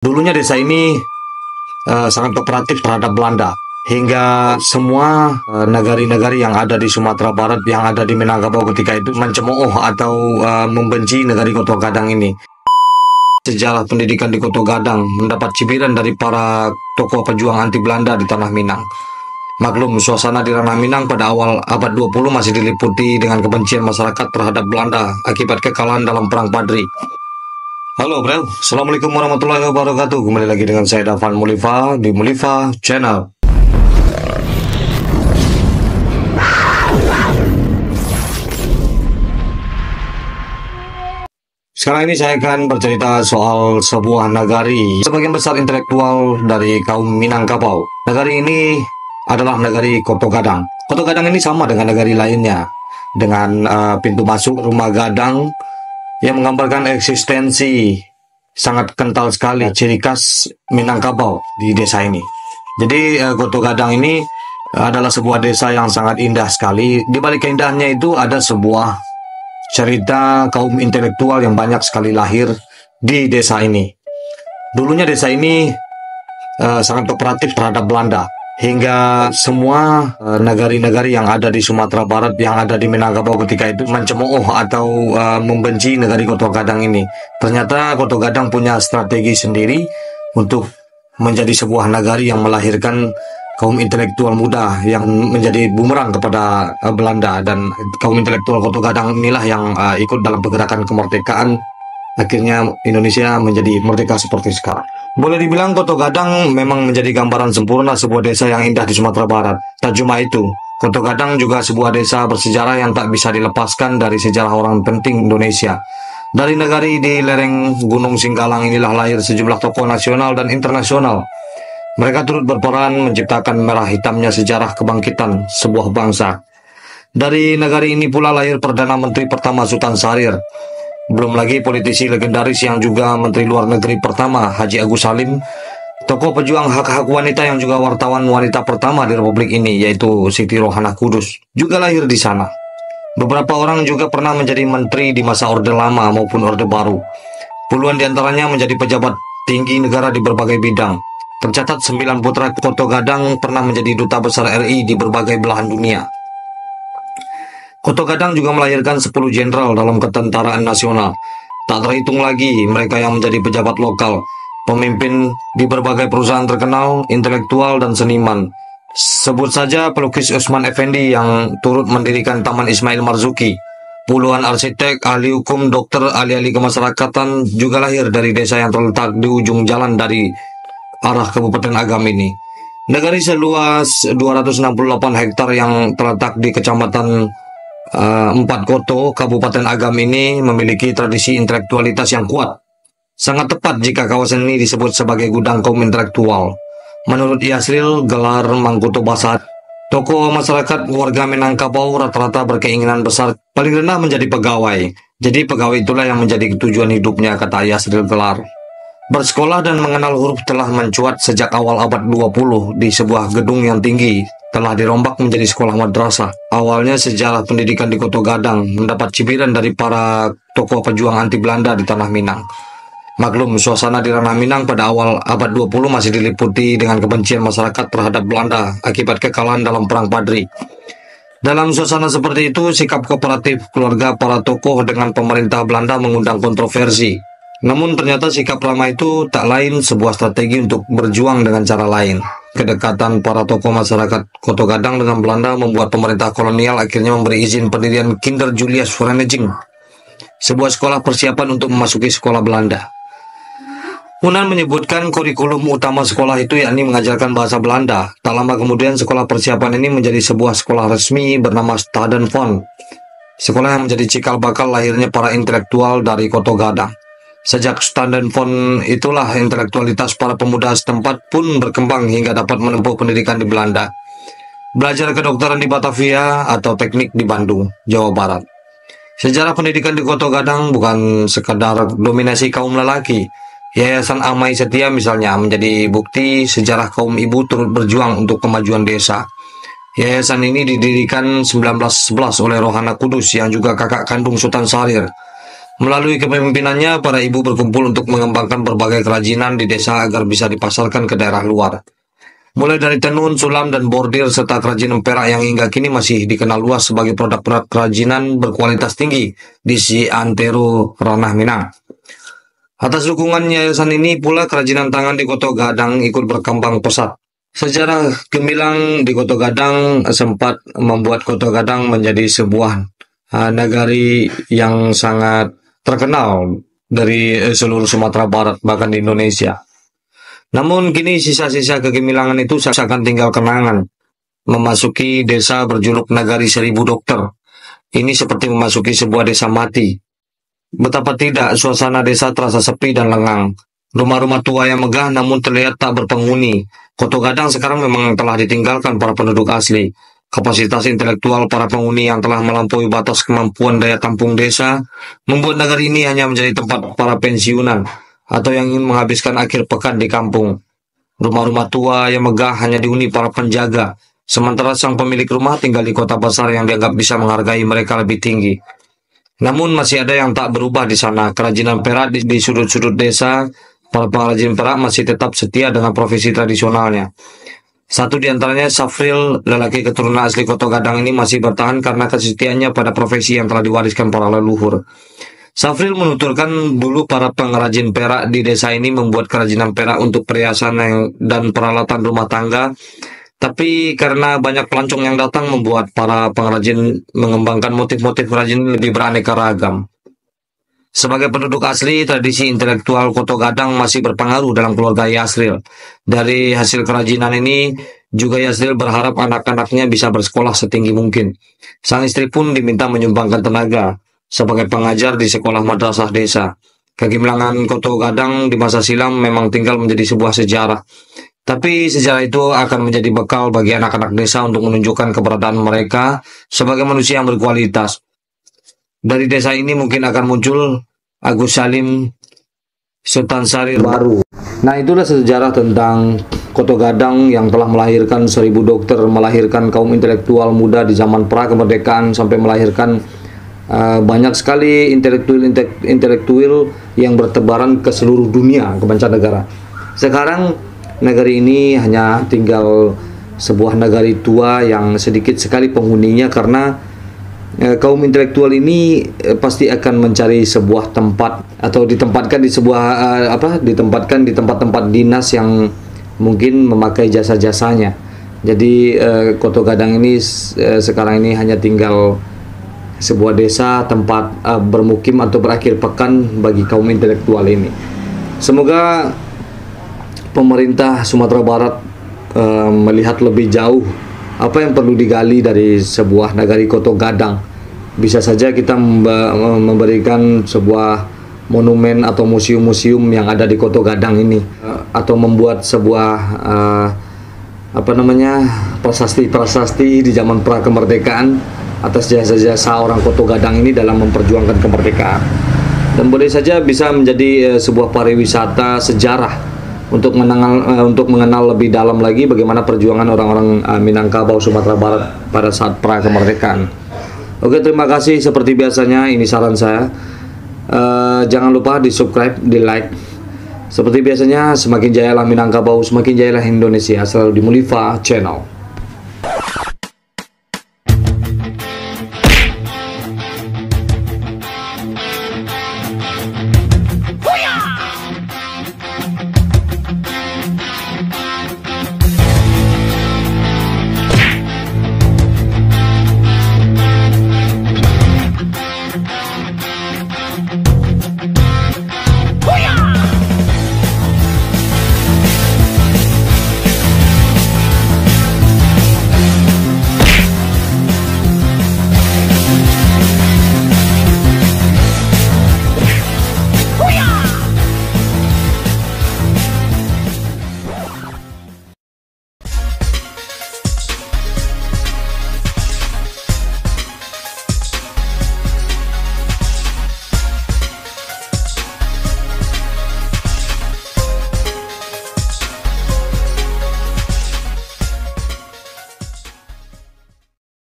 Dulunya desa ini sangat kooperatif terhadap Belanda, hingga semua nagari-nagari yang ada di Sumatera Barat, yang ada di Minangkabau ketika itu mencemooh atau membenci negari Koto Gadang ini. Sejarah pendidikan di Koto Gadang mendapat cibiran dari para tokoh pejuang anti Belanda di Tanah Minang. Maklum, suasana di Tanah Minang pada awal abad 20 masih diliputi dengan kebencian masyarakat terhadap Belanda akibat kekalahan dalam Perang Padri. Halo bro, Assalamualaikum warahmatullahi wabarakatuh. Kembali lagi dengan saya Dafan Mulifa di Mulifa Channel. Sekarang ini saya akan bercerita soal sebuah nagari sebagian besar intelektual dari kaum Minangkabau. Nagari ini adalah nagari Koto Gadang. Koto Gadang ini sama dengan nagari lainnya, dengan pintu masuk rumah gadang yang menggambarkan eksistensi sangat kental sekali ciri khas Minangkabau di desa ini. Jadi Koto Gadang ini adalah sebuah desa yang sangat indah sekali. Di balik keindahannya itu ada sebuah cerita kaum intelektual yang banyak sekali lahir di desa ini. Dulunya desa ini sangat kooperatif terhadap Belanda, hingga semua nagari-nagari yang ada di Sumatera Barat, yang ada di Minangkabau ketika itu mencemooh atau membenci negari Koto Gadang ini. Ternyata Koto Gadang punya strategi sendiri untuk menjadi sebuah nagari yang melahirkan kaum intelektual muda yang menjadi bumerang kepada Belanda, dan kaum intelektual Koto Gadang inilah yang ikut dalam pergerakan kemerdekaan. Akhirnya Indonesia menjadi merdeka seperti sekarang. Boleh dibilang Koto Gadang memang menjadi gambaran sempurna sebuah desa yang indah di Sumatera Barat. Tak cuma itu, Koto Gadang juga sebuah desa bersejarah yang tak bisa dilepaskan dari sejarah orang penting Indonesia. Dari negari di lereng Gunung Singgalang inilah lahir sejumlah tokoh nasional dan internasional. Mereka turut berperan menciptakan merah hitamnya sejarah kebangkitan sebuah bangsa. Dari negari ini pula lahir Perdana Menteri pertama Sultan Syahrir. Belum lagi politisi legendaris yang juga Menteri Luar Negeri pertama Haji Agus Salim, tokoh pejuang hak-hak wanita yang juga wartawan wanita pertama di Republik ini, yaitu Siti Rohana Kudus, juga lahir di sana. Beberapa orang juga pernah menjadi menteri di masa Orde Lama maupun Orde Baru. Puluhan diantaranya menjadi pejabat tinggi negara di berbagai bidang. Tercatat 9 putra Koto Gadang pernah menjadi duta besar RI di berbagai belahan dunia. Koto Gadang juga melahirkan 10 jenderal dalam ketentaraan nasional. Tak terhitung lagi mereka yang menjadi pejabat lokal, pemimpin di berbagai perusahaan terkenal, intelektual, dan seniman. Sebut saja pelukis Usman Effendi yang turut mendirikan Taman Ismail Marzuki. Puluhan arsitek, ahli hukum, dokter, ahli-ahli kemasyarakatan juga lahir dari desa yang terletak di ujung jalan dari arah Kabupaten Agam ini. Negari seluas 268 hektar yang terletak di Kecamatan 4 Koto, Kabupaten Agam ini memiliki tradisi intelektualitas yang kuat. Sangat tepat jika kawasan ini disebut sebagai gudang kaum intelektual. Menurut Yasril Gelar Mangkuto Basat, tokoh masyarakat warga Minangkabau rata-rata berkeinginan besar paling rendah menjadi pegawai. Jadi pegawai itulah yang menjadi tujuan hidupnya, kata Yasril Gelar. Bersekolah dan mengenal huruf telah mencuat sejak awal abad 20 di sebuah gedung yang tinggi telah dirombak menjadi sekolah madrasah. Awalnya sejarah pendidikan di Koto Gadang mendapat cibiran dari para tokoh pejuang anti Belanda di Tanah Minang. Maklum, suasana di Tanah Minang pada awal abad 20 masih diliputi dengan kebencian masyarakat terhadap Belanda akibat kekalahan dalam Perang Padri. Dalam suasana seperti itu, sikap kooperatif keluarga para tokoh dengan pemerintah Belanda mengundang kontroversi. Namun ternyata sikap lama itu tak lain sebuah strategi untuk berjuang dengan cara lain. Kedekatan para tokoh masyarakat Koto Gadang dengan Belanda membuat pemerintah kolonial akhirnya memberi izin pendirian Kinder Julius Vereniging, sebuah sekolah persiapan untuk memasuki sekolah Belanda. Unan menyebutkan kurikulum utama sekolah itu yakni mengajarkan bahasa Belanda. Tak lama kemudian sekolah persiapan ini menjadi sebuah sekolah resmi bernama Stadenfond, sekolah yang menjadi cikal bakal lahirnya para intelektual dari Koto Gadang. Sejak Stadenfond itulah intelektualitas para pemuda setempat pun berkembang hingga dapat menempuh pendidikan di Belanda. Belajar kedokteran di Batavia atau teknik di Bandung, Jawa Barat. Sejarah pendidikan di Koto Gadang bukan sekadar dominasi kaum lelaki. Yayasan Amai Setia misalnya menjadi bukti sejarah kaum ibu turut berjuang untuk kemajuan desa. Yayasan ini didirikan 1911 oleh Rohana Kudus yang juga kakak kandung Sultan Syahrir. Melalui kepemimpinannya, para ibu berkumpul untuk mengembangkan berbagai kerajinan di desa agar bisa dipasarkan ke daerah luar. Mulai dari tenun, sulam, dan bordir, serta kerajinan perak yang hingga kini masih dikenal luas sebagai produk-produk kerajinan berkualitas tinggi di Antero Ranah Minang. Atas dukungan yayasan ini pula, kerajinan tangan di Kota Gadang ikut berkembang pesat. Sejarah gemilang di Kota Gadang sempat membuat Kota Gadang menjadi sebuah nagari yang sangat terkenal dari seluruh Sumatera Barat, bahkan di Indonesia. Namun kini sisa-sisa kegemilangan itu seakan tinggal kenangan. Memasuki desa berjuluk Nagari Seribu Dokter, ini seperti memasuki sebuah desa mati. Betapa tidak, suasana desa terasa sepi dan lengang. Rumah-rumah tua yang megah namun terlihat tak berpenghuni. Kota Gadang sekarang memang telah ditinggalkan para penduduk asli. Kapasitas intelektual para penghuni yang telah melampaui batas kemampuan daya tampung desa membuat negeri ini hanya menjadi tempat para pensiunan atau yang ingin menghabiskan akhir pekan di kampung. Rumah-rumah tua yang megah hanya dihuni para penjaga, sementara sang pemilik rumah tinggal di kota besar yang dianggap bisa menghargai mereka lebih tinggi. Namun masih ada yang tak berubah di sana. Kerajinan perak di sudut-sudut desa, para pengrajin perak masih tetap setia dengan profesi tradisionalnya. Satu di antaranya, Safril, lelaki keturunan asli Kota Gadang ini masih bertahan karena kesetiaannya pada profesi yang telah diwariskan para leluhur. Safril menuturkan dulu para pengrajin perak di desa ini membuat kerajinan perak untuk perhiasan dan peralatan rumah tangga. Tapi karena banyak pelancong yang datang membuat para pengrajin mengembangkan motif-motif kerajinan lebih beraneka ragam. Sebagai penduduk asli, tradisi intelektual Kota Gadang masih berpengaruh dalam keluarga Yasril. Dari hasil kerajinan ini, juga Yasril berharap anak-anaknya bisa bersekolah setinggi mungkin. Sang istri pun diminta menyumbangkan tenaga sebagai pengajar di sekolah madrasah desa. Kegemilangan Kota Gadang di masa silam memang tinggal menjadi sebuah sejarah. Tapi sejarah itu akan menjadi bekal bagi anak-anak desa untuk menunjukkan keberadaan mereka sebagai manusia yang berkualitas. Dari desa ini mungkin akan muncul Agus Salim Sultan Syahrir baru. Nah, itulah sejarah tentang Kota Gadang yang telah melahirkan 1000 dokter, melahirkan kaum intelektual muda di zaman pra-kemerdekaan, sampai melahirkan banyak sekali intelektual yang bertebaran ke seluruh dunia, ke mancanegara. Sekarang negeri ini hanya tinggal sebuah negari tua yang sedikit sekali penghuninya, karena kaum intelektual ini pasti akan mencari sebuah tempat atau ditempatkan di sebuah ditempatkan di tempat-tempat dinas yang mungkin memakai jasa-jasanya. Jadi Kota Gadang ini sekarang ini hanya tinggal sebuah desa tempat bermukim atau berakhir pekan bagi kaum intelektual ini. Semoga pemerintah Sumatera Barat melihat lebih jauh apa yang perlu digali dari sebuah nagari Kota Gadang. Bisa saja kita memberikan sebuah monumen atau museum-museum yang ada di Kota Gadang ini, atau membuat sebuah prasasti-prasasti di zaman pra-kemerdekaan atas jasa-jasa orang Kota Gadang ini dalam memperjuangkan kemerdekaan. Dan boleh saja bisa menjadi sebuah pariwisata sejarah untuk mengenal lebih dalam lagi bagaimana perjuangan orang-orang Minangkabau Sumatera Barat pada saat pra-kemerdekaan. Oke, terima kasih. Seperti biasanya, ini saran saya. Jangan lupa di subscribe, di like. Seperti biasanya, semakin jayalah Minangkabau, semakin jayalah Indonesia. Selalu di Mulifa Channel.